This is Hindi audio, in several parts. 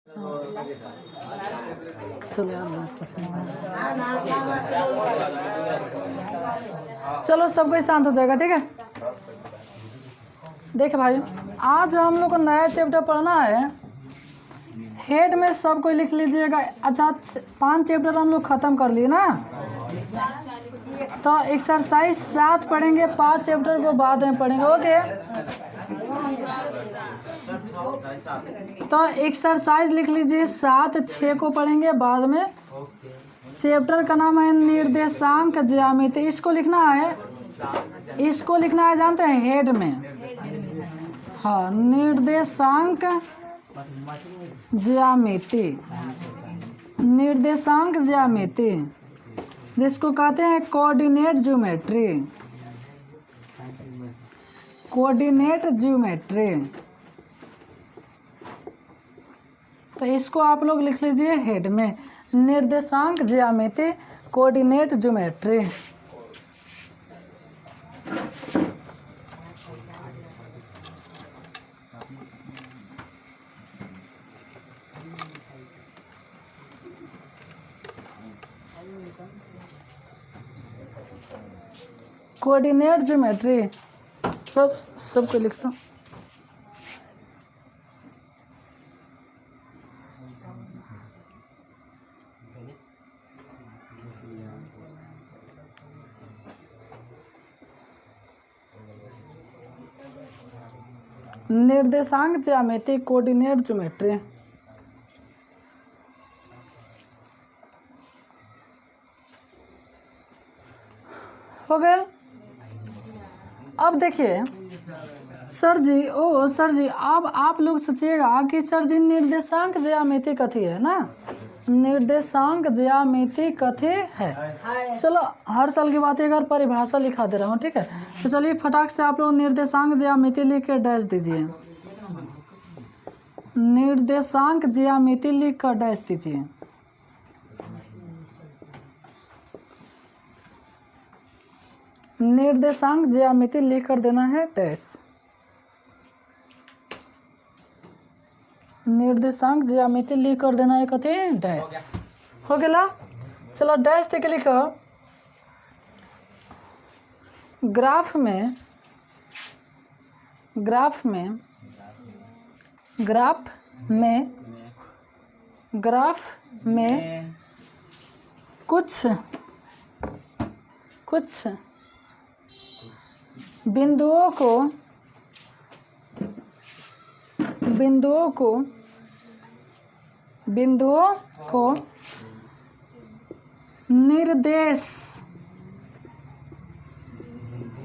चलो यार चलो सब कोई शांत हो जाएगा, ठीक है। देखे भाई, आज हम लोग को नया चैप्टर पढ़ना है। हेड में सब कोई लिख लीजिएगा। अच्छा 5 चैप्टर हम लोग ख़त्म कर लिए ना, तो एक्सरसाइज 7 पढ़ेंगे, 5 चैप्टर को बाद में पढ़ेंगे। ओके, तो एक्सरसाइज लिख लीजिए 7, 6 को पढ़ेंगे बाद में। चैप्टर का नाम है निर्देशांक ज्यामिति। इसको लिखना है, इसको लिखना है, जानते हैं, हेड में। हाँ, निर्देशांक ज्यामिति, निर्देशांक ज्यामिति, जिसको कहते हैं कोऑर्डिनेट ज्योमेट्री, कोऑर्डिनेट ज्योमेट्री। तो इसको आप लोग लिख लीजिए हेड में, निर्देशांक ज्यामिति, कोऑर्डिनेट ज्योमेट्री। कोऑर्डिनेट ज्योमेट्री बस सबको लिख लो। निर्देशांक ज्यामिति, कोऑर्डिनेट ज्योमेट्री। हो गया। अब देखिए सर जी, ओ सर जी, अब आप लोग सोचिएगा कि सर जी निर्देशांक ज्यामिति कथी है ना, निर्देशांक ज्यामिति कथी है। चलो हर साल की बात है, अगर परिभाषा लिखा दे रहा हूँ, ठीक है। तो चलिए फटाक से आप लोग निर्देशांक ज्यामिति लिख के डैश दीजिए, निर्देशांक ज्यामिति लिख कर डैश दीजिए। निर्देशांक ज्यामिति लिख कर देना है डैश, निर्देशांक ज्यामिति लिख कर देना है कथी, डैश। हो गया। चलो डैश देख लिखो। ग्राफ में, ग्राफ में, ग्राफ में, ग्राफ में कुछ कुछ बिंदुओं को, बिंदुओं को, बिंदुओं को निर्देश,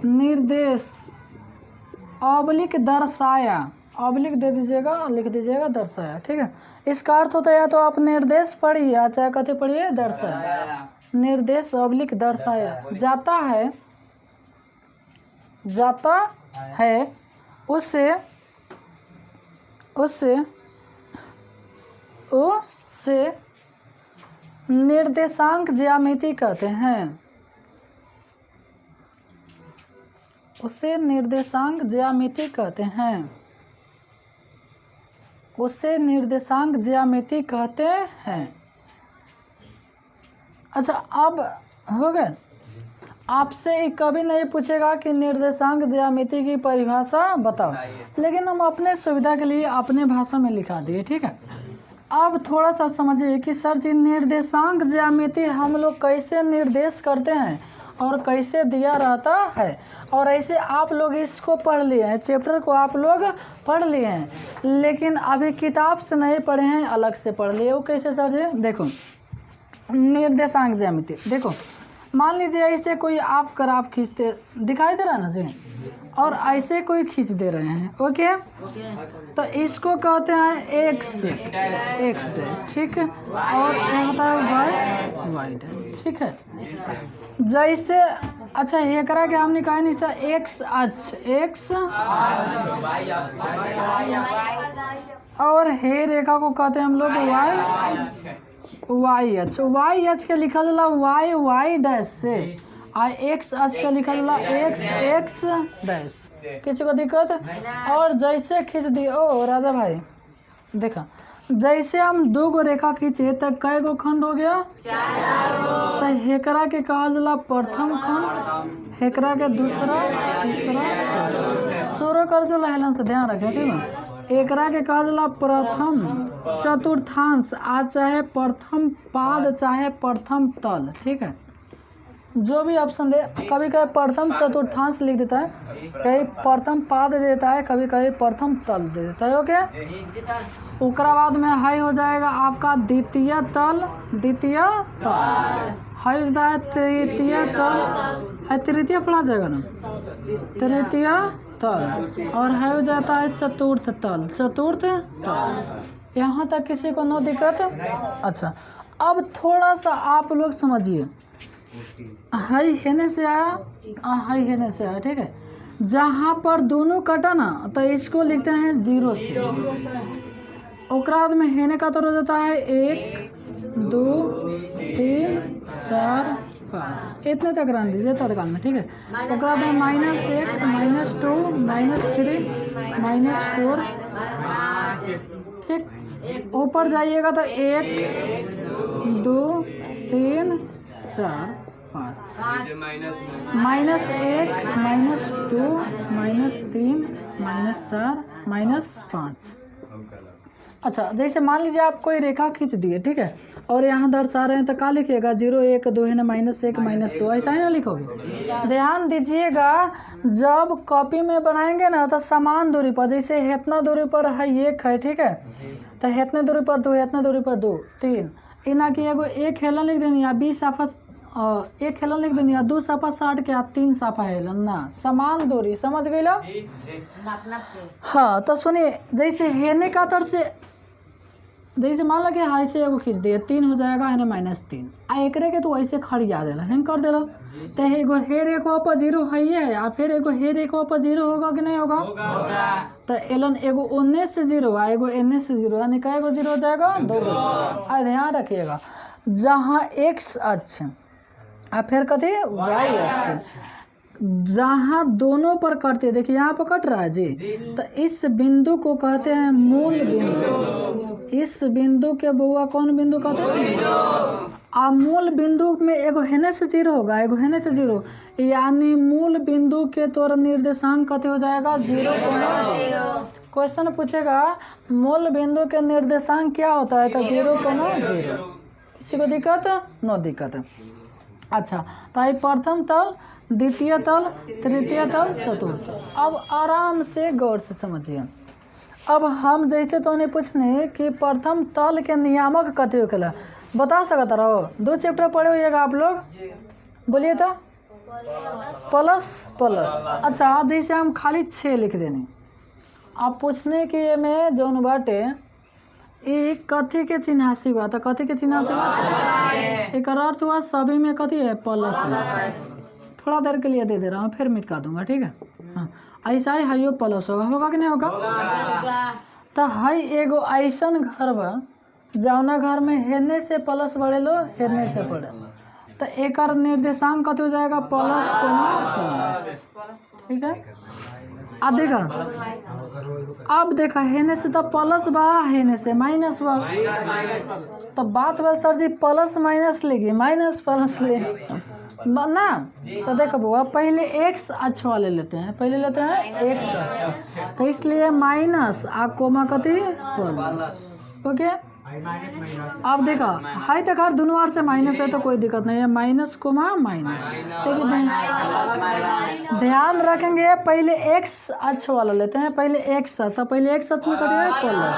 निर्देश ऑब्लिक दर्शाया, ऑब्लिक दे दीजिएगा, लिख दीजिएगा दर्शाया, ठीक है। इसका अर्थ होता है या तो आप निर्देश पढ़िए या चाहे कहते पढ़िए दर्शाया। निर्देश ऑब्लिक दर्शाया जाता है, जाता है, उसे उसे उसे निर्देशांक ज्यामिति कहते हैं, उसे निर्देशांक ज्यामिति कहते हैं, उसे निर्देशांक ज्यामिति कहते हैं। अच्छा अब हो गए। आपसे कभी नहीं पूछेगा कि निर्देशांक ज्यामिति की परिभाषा बताओ, लेकिन हम अपने सुविधा के लिए अपने भाषा में लिखा दिए, ठीक है। अब थोड़ा सा समझिए कि सर जी निर्देशांक ज्यामिति हम लोग कैसे निर्देश करते हैं और कैसे दिया रहता है, और ऐसे आप लोग इसको पढ़ लिए हैं, चैप्टर को आप लोग पढ़ लिए हैं, लेकिन अभी किताब से नहीं पढ़े हैं, अलग से पढ़ लिए। वो कैसे सर जी, देखो निर्देशांक ज्यामिति, देखो मान लीजिए ऐसे कोई आप ग्राफ खींचते दिखाई दे रहा है ना जी, और ऐसे कोई खींच दे रहे हैं, ओके। तो इसको कहते हैं एक्स, एक्स डैश, ठीक है, और ये होता है वाई, वाई डैश, ठीक है। जैसे अच्छा ये करा कि हमने कहा नहीं सर एक्स अक्ष, एक्स और हे रेखा को कहते हैं हम लोग वाई, वाई अक्ष, वाई अक्ष के लिखा जाला वाई, वाई डैश से, और एक्स अक्ष का लिखा जाला एक्स, एक्स डैश। किसी को दिक्कत? और जैसे खींच दी, ओ राजा भाई देखा जैसे हम 2 गो रेखा खींचे तो कई गो खंड हो गया, 4 तो हेकरा के कहल जाला प्रथम खंड, हेकरा के दूसरा, तीसरा, शुरू कर जाला हेलन से ध्यान रखे ठीक है। एकरा के कहल जाला प्रथम चतुर्थांश आ चाहे प्रथम पाद चाहे प्रथम तल, ठीक है। जो भी ऑप्शन दे, कभी कभी प्रथम चतुर्थांश लिख देता है, कभी प्रथम पाद दे देता है, कभी कभी प्रथम तल दे देता है। ओके, उसका बाद में हाई हो जाएगा आपका द्वितीय तल, द्वितीय तल हाई हो जाता है तृतीय तल, है तृतीय पढ़ा जाएगा ना, तृतीय तल, और हाई हो जाता है चतुर्थ तल, चतुर्थ तल। यहाँ तक किसी को नो दिक्कत। अच्छा, अब थोड़ा सा आप लोग समझिए, हाई हेने से आया, हाई हेने से आया, ठीक है। जहाँ पर दोनों कटा ना तो इसको लिखते हैं 0 से, उसके बाद में हेने का तो हो जाता है 1 2 3 4 5 इतने तक रन दीजिए तड़का में, ठीक है। उसके बाद में -1 -2 -3 -4, ठीक। ऊपर जाइएगा तो 1 2 3 4 5 -1 -2 -3 -4 -5। अच्छा, जैसे मान लीजिए आप कोई रेखा खींच दिए, ठीक है, और यहाँ दर्शा रहे हैं तो क्या लिखिएगा 0 1 2 है ना, -1 -2 ऐसा ही ना लिखोगे। ध्यान दीजिएगा, जब कॉपी में बनाएंगे ना तो समान दूरी पर, जैसे इतना दूरी पर है 1 है, ठीक है, तो इतने दूरी पर 2, इतने दूरी पर 2 3, इना की एगो 1 हेलन लिख देनी, या 20 साफा 1 हेलन लिख देनी, या 2 साफा 60 के, 3 साफा हेलन ना, समान दूरी, समझ गई ला। हाँ, तो सुनिए, जैसे हेने का तर से, जैसे मान लो कि हाई से एगो खींच दिए 3 हो जाएगा है ना -3, आ एकरे के तो ऐसे खड़िया देला, हेंग कर देला, तो एगो हे रेखा पर 0 है ये है, आ फिर एगो हे रेखा पर 0 होगा कि नहीं होगा, तो एलन एगो ओने से 0 आ एगो एने से 0, यानी का एगो 0 हो जाएगा 2। ध्यान रखिएगा, जहाँ x अक्ष आ फिर कथी y अक्ष, जहाँ दोनों पर कटते, देखिए यहाँ पर कट रहा है जी, तो इस बिंदु को कहते हैं मूल बिंदु। इस बिंदु के बउआ कौन बिंदु कहते हैं, आ मूल बिंदु में एगो हेने से 0 होगा, एगो हेने से 0, यानी मूल बिंदु के तोर निर्देशांक कते हो जाएगा 0। क्वेश्चन पूछेगा मूल बिंदु के निर्देशांक क्या होता है, तो 0, 0। किसी को दिक्कत? नो दिक्कत। अच्छा, तो प्रथम तल, द्वितीय तल, तृतीय तल, चतुर्थ। अब आराम से गौर से समझिए। अब हम जैसे तो नहीं पूछने कि प्रथम तल के नियामक कते होखेला, बता सकता रहो। 2 चैप्टर पढ़े होइएगा आप लोग, बोलिए तो। Plus plus. अच्छा, जैसे हम खाली 6 लिख देने, आप पूछने कि में जौन बाटे ये कथी के चिन्हासी बा, तो कथी के चिन्हासी बा, एक अर्थ हुआ सभी में कथी है प्लस है। थोड़ा देर के लिए दे दे रहा हूँ, फिर मिटा दूंगा, ठीक है। हाँ, ऐसा ही हाइयो प्लस होगा, होगा कि नहीं होगा। तो हाई एगो ऐसन घर बा जौना घर में हेरने से प्लस बढ़े लो, हेरने से पड़े, तो एक निर्देशांक कथी हो जाएगा प्लस, ठीक है। अब देखा, अब देखा हेने से तो प्लस बा, हेने से माइनस बा, तो बात बा सर जी प्लस माइनस लेगी, माइनस प्लस ले ना। तो देखो बुआ, पहले x अक्ष वाले लेते हैं, पहले लेते हैं x अक्ष, तो इसलिए माइनस आ कोमा कथी प्लस, ओके। अब देखा हाई तक हर दोनों ओर से माइनस है तो कोई दिक्कत नहीं है, माइनस कोमा माइनस। लेकिन ध्यान रखेंगे पहले x अक्ष वाला लेते हैं, पहले x, तो पहले x अक्ष में कथी है प्लस,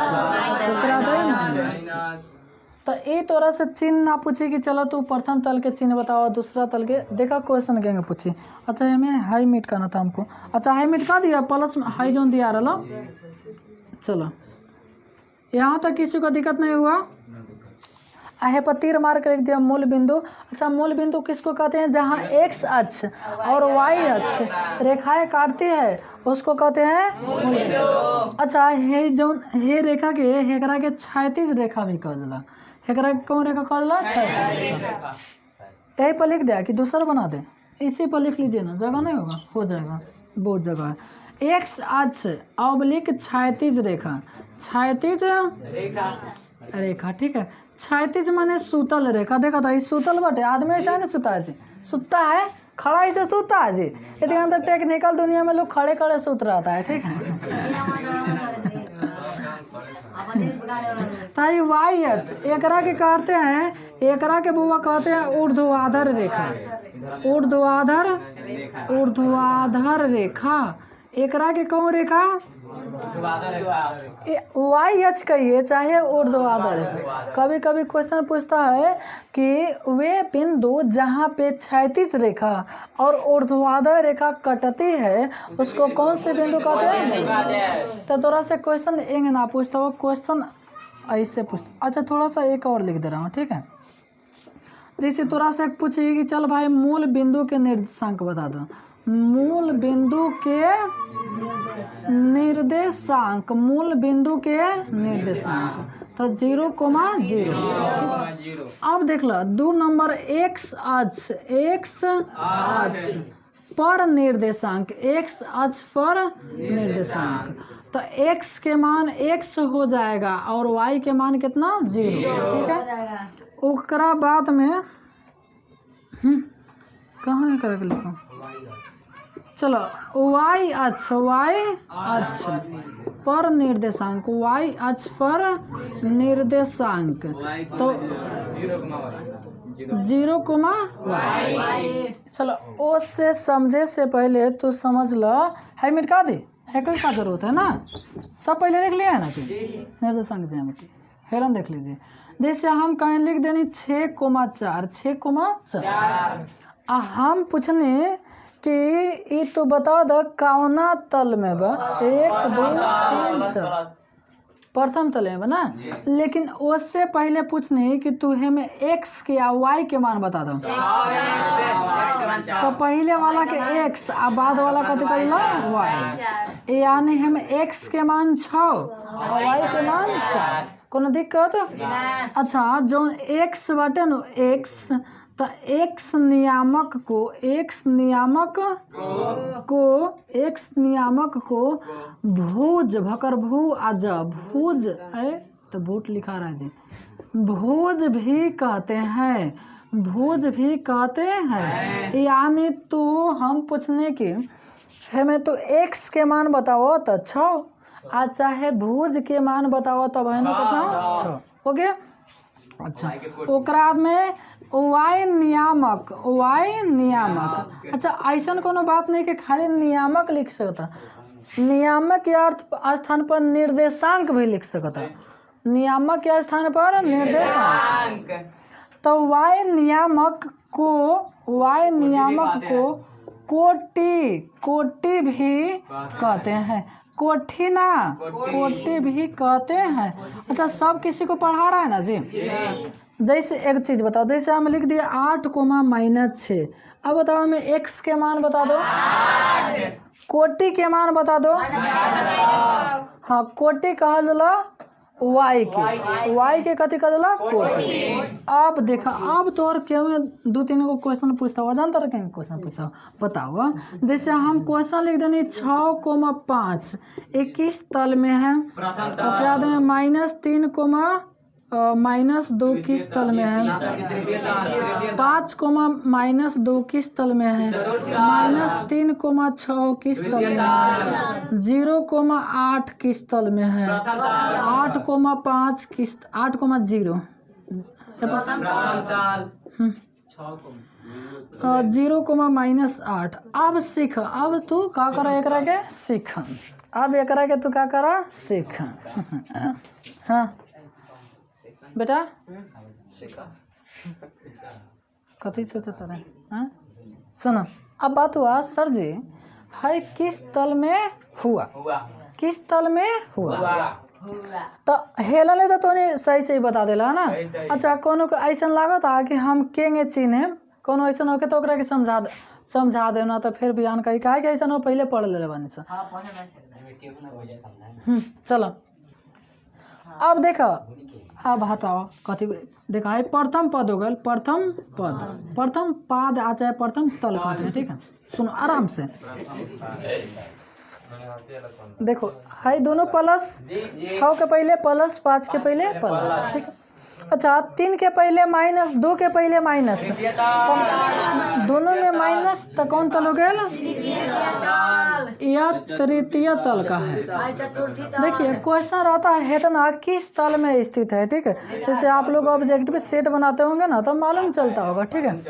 तो ये तोरा से चिन्ह ना पूछे कि चलो तू प्रथम तल के चिन्ह बताओ, दूसरा तल के, देखा क्वेश्चन कहेंगे पूछे। अच्छा, हमें हाई मिट करना था हमको। अच्छा, हाई मिट का दिया, प्लस हाई जोन दिया रहा। चलो, यहाँ तक किसी को दिक्कत नहीं हुआ। आहे पर तीर मार कर लिख दिया मूल बिंदु। अच्छा, मूल बिंदु किसको कहते हैं, जहाँ x अक्ष और y अक्ष रेखाएं काटती है उसको कहते हैं मूल बिंदु। अच्छा, हे जो हे रेखा के हेकरा के क्षैतिज रेखा भी कहला, हेकरा कौन रेखा कहला, क्षैतिज रेखा। यही पर लिख दिया कि दूसरा बना दे, इसी पर लिख लीजिए ना, जगह नहीं होगा, हो जाएगा, बहुत जगह है। x अक्ष ऑब्लिक क्षैतिज रेखा, क्षैतिज रेखा, ठीक है। क्षैतिज माने सुतल रेखा। देखा था सुतल बटे आदमी ऐसा है ना, सुता है जी, सुतता है, खड़ा ऐसे सुतता है जी। इतने अंदर टेक्निकल दुनिया में लोग खड़े खड़े सुत रहता है, ठीक है। ताई वाई एच एकरा के कहते हैं, एकरा के बुआ कहते हैं ऊर्ध्वाधर रेखा, ऊर्ध्वाधर रेखा। एकरा के कौन रेखा? वाई एच कहिए चाहे ऊर्ध्वाधर। कभी कभी क्वेश्चन पूछता है कि वे बिंदु जहाँ पे क्षैतिज रेखा और ऊर्ध्वाधर रेखा कटती है उसको कौन से बिंदु कहते हैं? तो थोड़ा सा क्वेश्चन एंग ना पूछता, वो क्वेश्चन ऐसे पूछता। अच्छा थोड़ा सा एक और लिख दे रहा हूँ, ठीक है। जैसे थोड़ा सा पूछिए कि चल भाई मूल बिंदु के निर्देशांक बता दो। मूल बिंदु के निर्देशांक, मूल बिंदु के निर्देशांक तो 0,0। अब देख लो 2 नंबर x अक्ष पर निर्देशांक, x अक्ष पर निर्देशांक तो x के मान x हो जाएगा और y के मान कितना 0, ठीक है। ओकरा बाद में कहाँ है करके लिखो, चलो y अक्ष पर निर्देशांक, y अक्ष पर निर्देशांक तो 0,y। चलो ओ से समझे से पहले तू समझ लो, है मिटा दे, है कोई का जरूरत है ना, सब पहले लिख लिया है ना जी निर्देशांक ज्यामिति। हेलन देख लीजिए, जैसे हम कहीं लिख देनी 6,4 हम पूछने कि ये तो बता दो कौना तल में बा, 1 2 3 4 प्रथम तल में बा ना। लेकिन उससे पहले पूछने कि तू हमें x के या y के मान बता दो, तो पहले वाला के x और बाद वाला कथी कहला y, यानी हम x के मान 6 और y के मान 4। कोनो दिक्कत? अच्छा जो x बाटे न x तो x नियामक को भुज भकर भू आज भुज है तो भूत लिखा रहा है जी, भुज भी कहते हैं, यानी तो हम पूछने की हमें तो x के मान बताओ तो 6 आ चाहे भुज के मान बताओ तो बहनों कितना 6 हो गया। अच्छा ओकरा में y नियामक, अच्छा ऐसा कोनो बात नहीं कि खाली नियामक लिख सकता, नियामक के अर्थ स्थान पर निर्देशांक भी लिख सकता, नियामक के स्थान पर निर्देशांक। तो y नियामक को कोटि भी कहते हैं, कोटि भी कहते हैं। अच्छा सब किसी को पढ़ा रहा है ना जी। जैसे एक चीज बताओ, जैसे हम लिख दिए 8,-6, अब बताओ हमें x के मान बता दो, कोटि के मान बता दो। हाँ कोटि कहा जला y के कथी कहा जला कोटि। अब देखा अब तो और क्यों 2-3 को क्वेश्चन पूछता हुआ जानता रहे क्वेश्चन पूछा बताओ। जैसे हम क्वेश्चन लिख देनी 6,5 21 तल में है, बाद में -3,-2 किस तल में है, 5,-2 किस तल में है, -3,6 किस तल में है, 0,8 किस तल में है, 8,5 किस 8,0 0,-8। अब सीख, अब तू का करा एकरा के सीख, अब एकरा के तू का करा सीख। हाँ बेटा कथी सोचता रहे, हाँ सुनो अब बात हुआ सर जी है किस तल में हुआ, किस तल में हुआ तो हेला ले तो तोने सही बता देला ना। अच्छा कोनो को ऐसा लागत है कि हम केंगे चिन्हे, कोनो ऐसा होके तो ओकरा के समझा देना तो फिर बयान कही काहे कि ऐसा हो पहले पढ़ ले बानी से। चलो अब देखो, अब हटाओ कथी देखा है, प्रथम पद हो गए, प्रथम पाद आ चाहे प्रथम तल कहते हैं, ठीक है। सुनो आराम से, देखो है दोनों प्लस, 6 के पहले प्लस, 5 के पहले प्लस, ठीक है। अच्छा 3 के पहले माइनस, 2 के पहले माइनस, तो दोनों में माइनस, तो कौन तल हो गया? यह तृतीय तल का है। देखिए क्वेश्चन रहता है इतना किस तल में स्थित है, ठीक है। जैसे आप लोग ऑब्जेक्टिव सेट बनाते होंगे ना तो मालूम चलता होगा, ठीक है,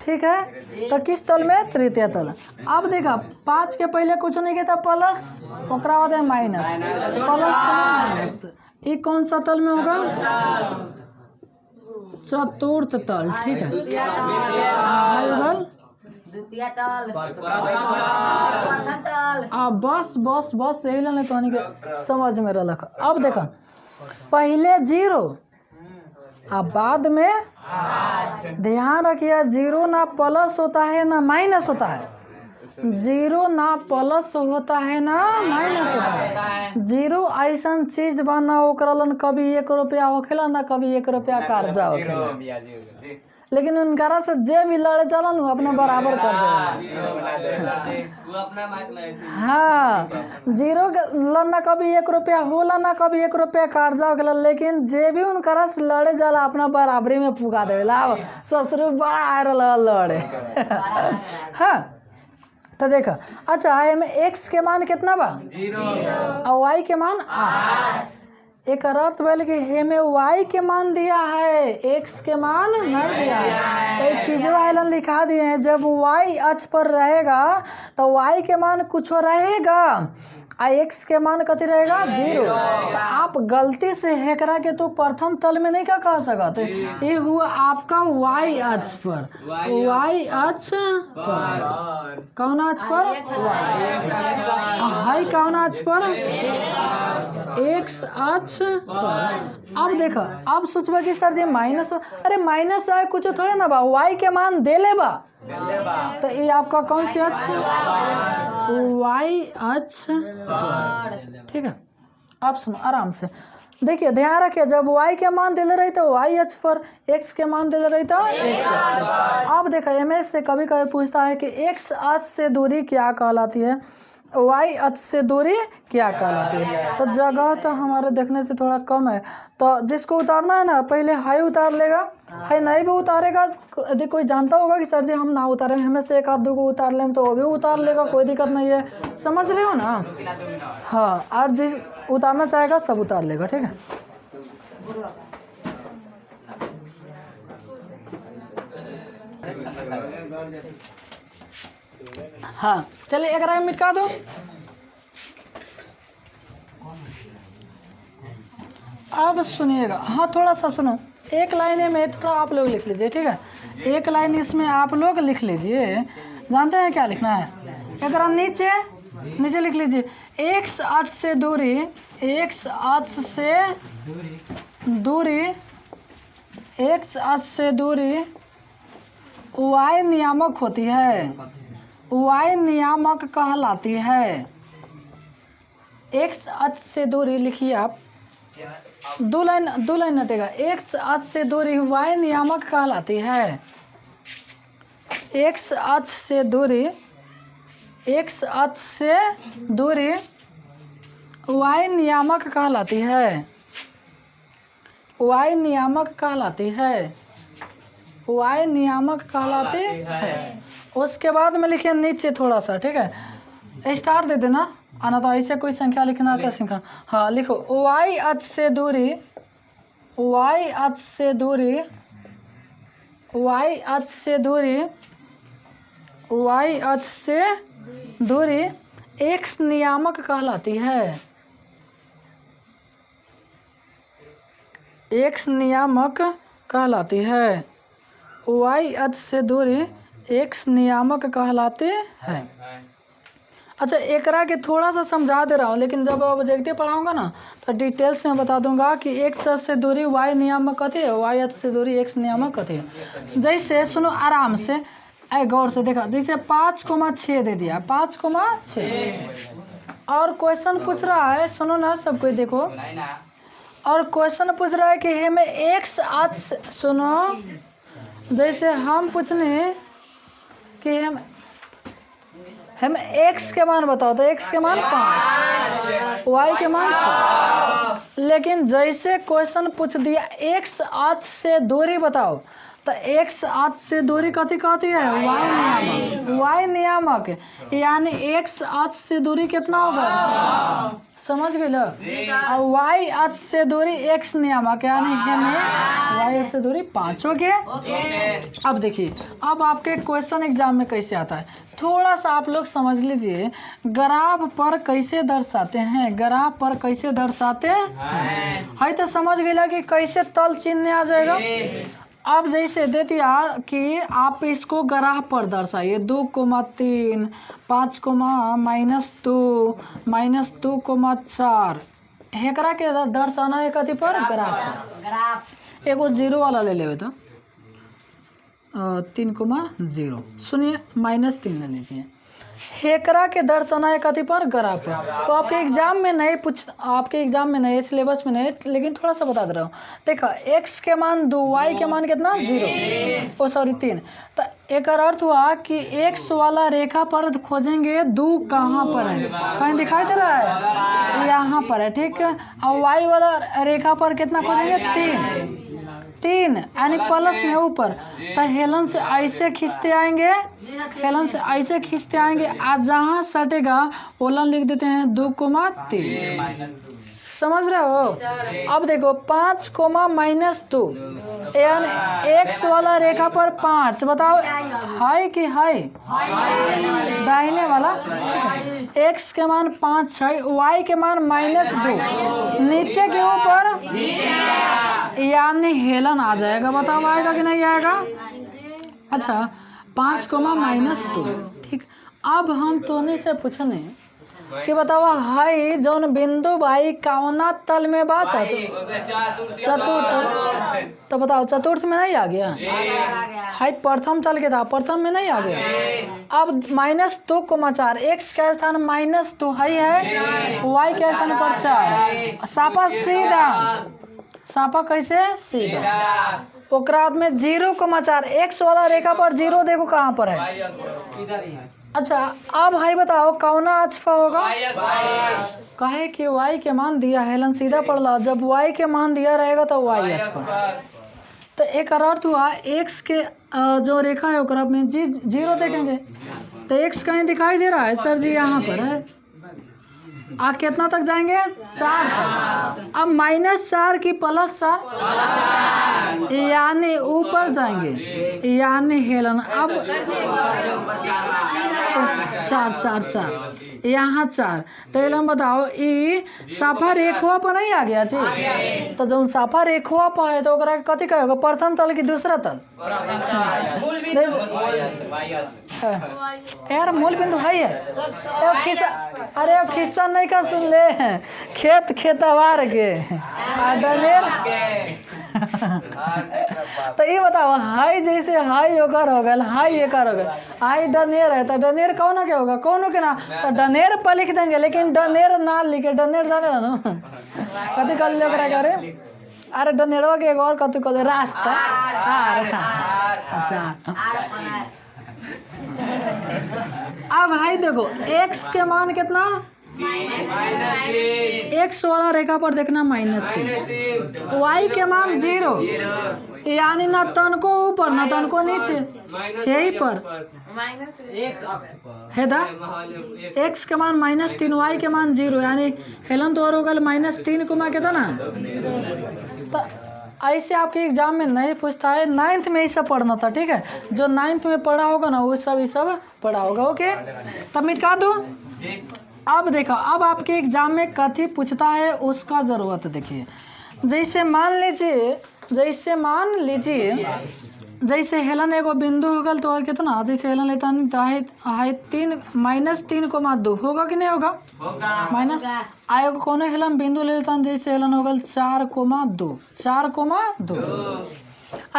ठीक है। तो किस तल में? तृतीय तल। अब देखा 5 के पहले कुछ नहीं किया था प्लस, ओकरा बाद माइनस, प्लस माइनस, ये कौन सा तल में होगा? चतुर्थ तल, ठीक है। बस बस बस यही लेने तो के समझ में रख। अब देखा पहले 0 अब बाद में, ध्यान रखिए 0 ना प्लस होता है ना माइनस होता है, 0 ना प्लस होता है ना माइनस होता है। 0 ऐसा चीज बना ओकरलन कभी 1 रुपया होखेला ना कभी 1 रुपया कर्जा होखेला, लेकिन उनकरा से जे भी लड़े चला नु अपना बराबर कर देगा। हाँ 0 ना कभी 1 रुपया होला ना कभी 1 रुपया कर्जा होखेला, लेकिन जे भी उनकरा से लड़े जाला अपना बराबरी में पुगा देवेला। ससुर बड़ा आयर लड़े। हाँ तो देखा अच्छा है में x के मान कितना बा? 0 और y के मान 8। एक अर्थ बोले कि हे में y के मान दिया है, x के मान नहीं दिया है। तो ये चीज़ें वाला लिखा दिए हैं, जब y अक्ष पर रहेगा तो y के मान कुछ रहेगा और x के मान कति रहेगा? 0। तो आप गलती से हेकरा के तो प्रथम तल में नहीं क्या कह सकते। ये हुआ आपका y अक्ष पर, y अक्ष पर, कौन अक्ष पर? हाई कौन अक्ष पर? x अक्ष पर। अब देखो अब सोचबा कि सर जी माइनस, अरे माइनस आए कुछ थोड़े ना बा, y के मान दे ले बा, तो ये आपका कौन सी अक्ष? y अक्ष, ठीक है। आप सुनो आराम से, देखिए ध्यान रखिए जब y के मान दिले रही तो y अक्ष पर, x के मान दिले रही तो x अक्ष पर। अब देखो एमएस से कभी कभी पूछता है कि x अक्ष से दूरी क्या कहलाती है, y अक्ष से दूरी क्या कहलाती है। तो जगह तो हमारे देखने से थोड़ा कम है, तो जिसको उतारना है ना पहले हाई उतार लेगा, हाई नहीं भी उतारेगा। यदि कोई जानता होगा कि सर जी हम ना उतारे, हमें से एक आध दो को उतार लें तो वो भी उतार लेगा, कोई दिक्कत नहीं है, समझ रहे हो ना। हाँ और जिस उतारना चाहेगा सब उतार लेगा, ठीक है। हाँ चलिए एक राय मिटा दो। अब सुनिएगा, हाँ थोड़ा सा सुनो, एक लाइन में थोड़ा आप लोग लिख लीजिए, ठीक है। एक लाइन इसमें आप लोग लिख लीजिए, जानते हैं क्या लिखना है? एक नीचे नीचे लिख लीजिए, x अक्ष से दूरी, x अक्ष से दूरी, x अक्ष से दूरी y नियामक होती है, y नियामक कहलाती है। x अक्ष से दूरी लिखिए आप, दो लाइन हटेगा। x अक्ष से दूरी y नियामक कहलाती है, x अक्ष से दूरी, x अक्ष से दूरी y नियामक कहलाती है, y नियामक कहलाती है, y नियामक कहलाती है। उसके बाद में लिखिए नीचे थोड़ा सा, ठीक है, स्टार दे देना, आना तो ऐसे कोई संख्या लिखना आता है संख्या। हाँ लिखो y अक्ष से दूरी, y अक्ष से दूरी, y अक्ष से दूरी, y अक्ष से दूरी x नियामक कहलाती है, x नियामक कहलाती है, y अक्ष से दूरी x नियामक कहलाती है। अच्छा एकरा के थोड़ा सा समझा दे रहा हूँ, लेकिन जब ऑब्जेक्टिव पढ़ाऊंगा ना तो डिटेल्स में बता दूंगा कि x अक्ष से दूरी y नियामक कहती है, y अक्ष से दूरी x नियामक कहती है। जैसे सुनो आराम से, ऐ गौर से देखा, जैसे 5,6 दे दिया, 5,6 और क्वेश्चन पूछ रहा है, सुनो ना सब कोई देखो, और क्वेश्चन पूछ रहा है कि हमें x अक्ष, सुनो जैसे हम पूछने कि हम हमें एक्स के मान बताओ तो एक्स के मान 5, वाई के मान 6। लेकिन जैसे क्वेश्चन पूछ दिया एक्स अक्ष से दूरी बताओ तो एक्स अक्ष से दूरी कथी कहती है? वाई नियामक। वाई नियामक यानी एक्स अक्ष से दूरी कितना होगा? समझ गए लो। और वाई अक्ष से दूरी एक्स नियामक यानी हमें वाई अक्ष से दूरी 5 हो गया। अब देखिए अब आपके क्वेश्चन एग्जाम में कैसे आता है, थोड़ा सा आप लोग समझ लीजिए। ग्राफ पर कैसे दर्शाते हैं, ग्राफ पर कैसे दर्शाते हैं है तो समझ गया कि कैसे तल चिन्ह आ जाएगा। अब जैसे दे दिया कि आप इसको ग्राफ पर दर्शाइए 2,3, 5,-2, -2,4 हेकरा के दर्शाना है कथी पर? ग्राफ। एगो जीरो वाला ले लेवे तो 3,0। सुनिए -3 ले लीजिए। हेकरा के दर्शाना है कथी पर? ग्राफ पर। तो आपके एग्जाम में नहीं आपके एग्जाम में नहीं, सिलेबस में नहीं, लेकिन थोड़ा सा बता दे रहा हूँ। देखो एक्स के मान 2, वाई के मान कितना? 0 सॉरी 3। तो एक अर्थ हुआ कि एक्स वाला रेखा पर खोजेंगे 2 कहाँ पर है? कहीं दिखाई दे रहा है? यहाँ पर है, ठीक है। और वाई वाला रेखा पर कितना खोजेंगे? 3 यानी प्लस में ऊपर। तो हेलन से ऐसे खींचते आएंगे, हेलन से ऐसे खींचते आएंगे, आज जहाँ सटेगा ओलन लिख देते हैं 2,3। समझ रहे हो? अब देखो 5,-2 यानी एक्स वाला रेखा पर 5 बताओ हाई कि हाई? दाहिने वाला। एक्स के मान 5 है, वाई के मान -2 नीचे के ऊपर यानी हेलन आ जाएगा। बताओ आएगा कि नहीं आएगा? अच्छा 5,-2 ठीक। अब हम तोने से पूछने कि बताओ हाई जौन बिंदु भाई कौना तल में बात है? चतुर्थ। तो बताओ चतुर्थ में नहीं आ गया? हाई प्रथम तल के था, प्रथम में नहीं आ गया। अब -2,4 एक्स का स्थान -2 हाई है, वाई के स्थान पर 4। सापा सीधा, सापा कैसे? सीधा। ओकरा में 0,4 एक्स वाला रेखा पर 0 देखो कहाँ पर है? अच्छा अब भाई बताओ कौना अक्ष पर होगा? कहे कि वाई के मान दिया है, हेलन सीधा पढ़ला, जब वाई के मान दिया रहेगा तो वाई अक्ष पर। तो एक अर्थ हुआ एक्स के जो रेखा है ओकरा में 0 देखेंगे तो एक्स कहीं दिखाई दे रहा है? सर जी यहाँ पर है। आप कितना तक जाएंगे? 4 तक। अब -4 की +4 यानी ऊपर जाएंगे यानी हेलन। अब 4 यहाँ 4 तो हेलन बताओ ई साफा रेखवा पर नहीं आ गया जी? तो जब साफा रेखवा पर है तो ओकरा कथी कहेगा? प्रथम तल की दूसरा तल? यार मूल बिंदु है। अरे अब खिस्सा नहीं का सुन ले, खेत खेतवार के डनेर। तो ये बताओ हाई जैसे हाई होकर हो गया, हाई एकर हो गया, हाई डनेर है तो डनेर कौन के होगा? कौन के ना? तो डनेर पर लिख देंगे, लेकिन डनेर ना लिखे, डनेर जाने ना कथी कर ले ओकरा करे? अरे डनेरवा के एक और कथी कर रास्ता। अच्छा अब भाई देखो एक्स के मान कितना? एक्स वाला रेखा पर देखना -3, वाई के मान 0 यानी ना तनको ऊपर ना तनको नीचे, यही पर है दा। एक्स के मान -3, वाई के मान 0 यानी हेलन तो और हो गल -3 को मैं कहता ना। तो ऐसे आपके एग्जाम में नहीं पूछता है, 9th में ये सब पढ़ना था, ठीक है? जो 9th में पढ़ा होगा ना वो सब ये सब पढ़ा होगा। ओके तब मिटा दो। अब देखो अब आपके एग्जाम में कथी पूछता है उसका ज़रूरत देखिए। जैसे मान लीजिए जैसे हेलन एगो बिंदु हो गल तो और कितना? जैसे हेलन लेता है 3-3,2 होगा कि नहीं होगा? माइनस आएगा कौन हेलन बिंदु ले लेता जैसे हेलन हो गल 4,2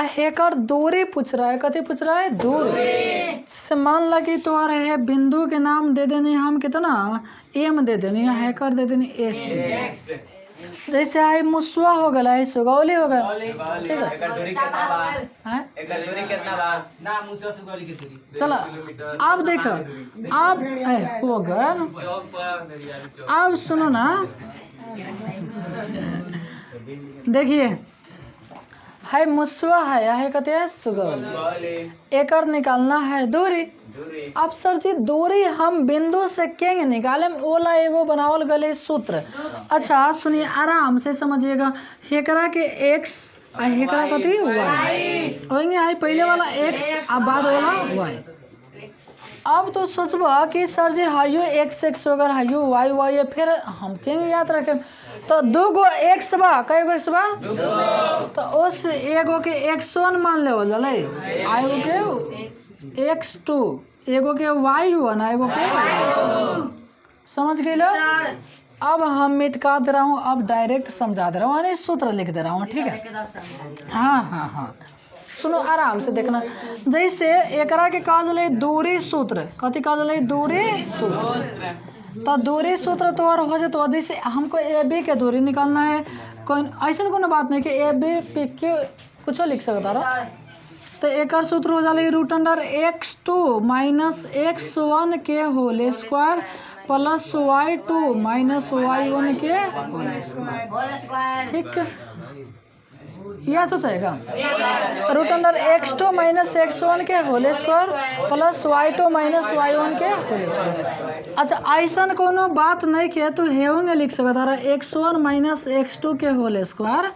हेकर दूरी पूछ रहा है। कथी पूछ रहा है? दूरी। से मान लगी तो आ रहे है बिंदु के नाम दे देने हम कितना? एम दे देने, या हेकर दे देने एस दे देने। जैसे है मुसवा हो गया है, सुगौली हो गया, ठीक है। चलो अब देखो, अब हो गया ना। अब सुनो ना, देखिए है मुसवा है कहते हैं सुगौली, एकर निकालना है दूरी। अब सर जी दूरी हम बिंदु से केंगे निकाले, ओला एगो बनावल गले सूत्र। अच्छा सुनिए आराम से समझिएगा, हेकरा के x आ हेकरा कथी y होंगे, है पहले वाला x आ बाद वाला y। अब तो सोचबा कि सर जी हाइयो x होगा, हाइयो y है, फिर हम केंगे याद रखें। तो दो गो x बा, कई गो x बा, तो उस एगो के x1 मान ले जले, एगो के x2, एगो के y1, एगो के, समझ गए लो। अब हम मिटका दे रहा हूँ, अब डायरेक्ट समझा दे रहा हूँ, अरे सूत्र लिख दे रहा हूँ, ठीक है। हाँ सुनो आराम से देखना। जैसे एकरा के कहा जले दूरी सूत्र, कथी कहा जले दूरी सूत्र, तो दूरी सूत्र तो और हो जाए। तो जैसे हमको ए बी के दूरी निकालना है, कोई ऐसा कोनो बात नहीं कि ए बी पी के कुछ लिख सकता रहा। तो एक सूत्र हो जाए √(x2 - x1 के whole square plus y2 - y1 के होल स्क्वायर, ठीक है। यह तो चाहेगा √(x2 - x1 के whole square plus y2 - y1 के होल स्क्वायर। अच्छा ऐसा कोनो बात नहीं किया तो हेवंगे लिख सकता रहा x1 - x2 के whole square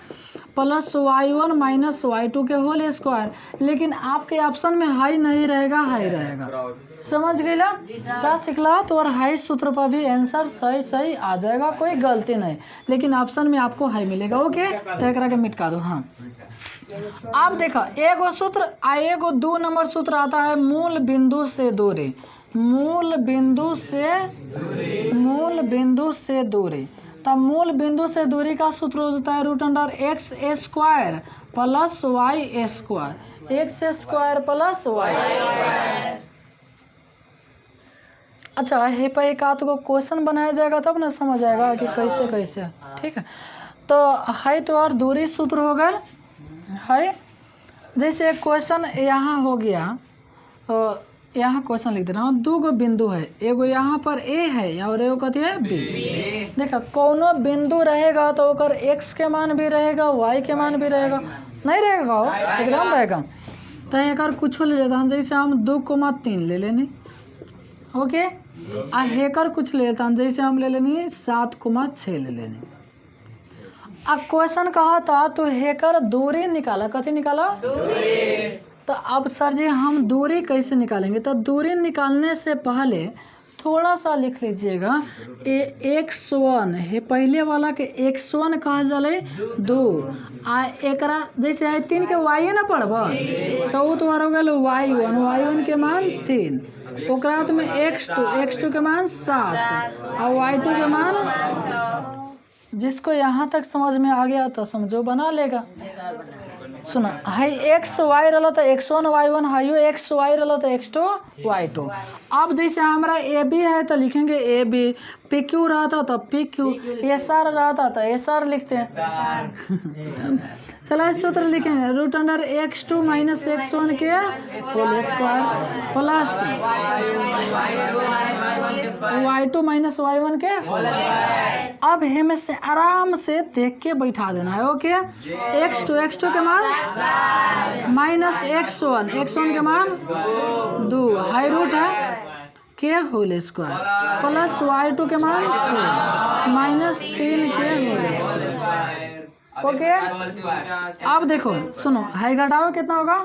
plus y1 - y2 के होल स्क्वायर, लेकिन आपके ऑप्शन में हाई नहीं रहेगा, हाई रहेगा, समझ गए ला क्या सिखला। तो और हाई सूत्र पर भी आंसर सही आ जाएगा, कोई गलती नहीं, लेकिन ऑप्शन में आपको हाई मिलेगा। ओके तो एक के मिटका दो। हाँ अब देखो एगो सूत्र आ एगो 2 नंबर सूत्र आता है मूल बिंदु से दूरी, मूल बिंदु से दूरी। तब मूल बिंदु से दूरी का सूत्र होता है √(x² plus y², x² plus y²। अच्छा हे पे एक आध को क्वेश्चन बनाया जाएगा तब ना समझ आएगा कि कैसे, ठीक है। तो है तो और दूरी सूत्र हो गया है। जैसे क्वेश्चन यहाँ हो गया, तो यहाँ क्वेश्चन लिख दे रहा हूँ, 2 गो बिंदु है, एगो यहाँ पर ए है और एगो कथी है बी। देखा कोनो बिंदु रहेगा तो ओकर x के मान भी रहेगा, y के मान भी रहेगा, नहीं रहेगा हो एकदम रहेगा। तो एक कुछ ले लेता हूँ, जैसे हम 2,3 ले लेनी, ओके। आ हेकर कुछ ले लेता हूँ, जैसे हम ले लेनी 7,6 ले लेनी। अब क्वेश्चन कहा था तो हेकर दूरी निकाला, कथी निकाला दूरी। तो अब सर जी हम दूरी कैसे निकालेंगे, तो दूरी निकालने से पहले थोड़ा सा लिख लीजिएगा, x1 है पहले वाला के x1 कहा जाले 2, आ एकरा जैसे है 3 के y ना पढ़बा तो वो तुम्हारा हो गया y1 के मान 3, ओकरा में x2 के मान 7 और y2 के मान। जिसको यहाँ तक समझ में आ गया तो समझो बना लेगा। सुना है एक्स वाई रहा तो x1 y1 हाइयो एक्स वाई रहा तो x2 y2। अब जैसे हमारा ए बी है तो लिखेंगे ए बी, पी क्यू रहा था तो पी क्यू, एस आर रहा था तो एस आर लिखते हैं। चला सूत्र लिखेंगे √(x2 - x1 के whole square plus y2 - y1 के। अब हमें से आराम से देख के बैठा देना है, ओके। x2 के मान माइनस x1 के मान 2 हाई रूट है के होल स्क्वायर प्लस y2 के मान 6 -3 के होल स्क्वायर, ओके। अब देखो सुनो हाई घटाओ कितना होगा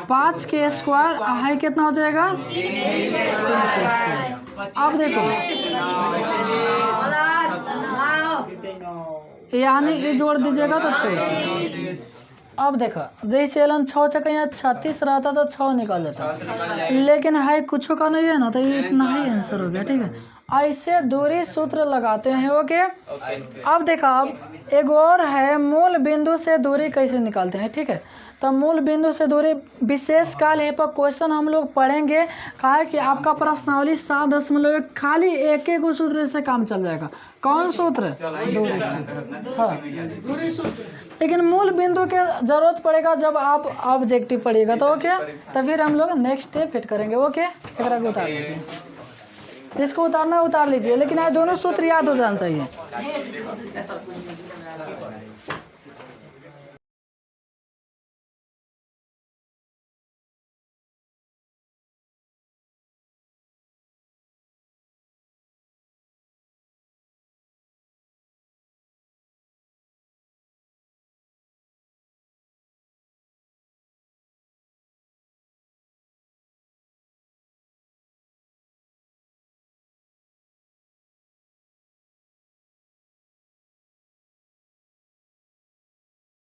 5 के स्क्वायर, हाई कितना हो जाएगा 3 के स्क्वायर। अब देखो यानी ये जोड़ दीजिएगा तो 34। अब देखो जैसे एलन 6 चक्का 36 रहता तो 6 निकल जाता, लेकिन हाई कुछ का नहीं है ना, तो ये इतना ही आंसर हो गया, ठीक है। ऐसे दूरी सूत्र लगाते हैं, ओके। अब देखो अब एक और है मूल बिंदु से दूरी कैसे निकालते हैं, ठीक है। तो मूल बिंदु से दूरी विशेष काल है पर क्वेश्चन हम लोग पढ़ेंगे। कहा है कि आपका प्रश्नावली 7.1 खाली एक एक सूत्र से काम चल जाएगा। कौन सूत्र? दूरी सूत्र। हाँ, लेकिन मूल बिंदु के जरूरत पड़ेगा जब आप ऑब्जेक्टिव पढ़िएगा तो ओके, तो फिर हम लोग नेक्स्ट स्टेप फिट करेंगे। ओके, एक को उतार लीजिए, जिसको उतारना उतार लीजिए, लेकिन आज दोनों सूत्र याद हो जाना चाहिए।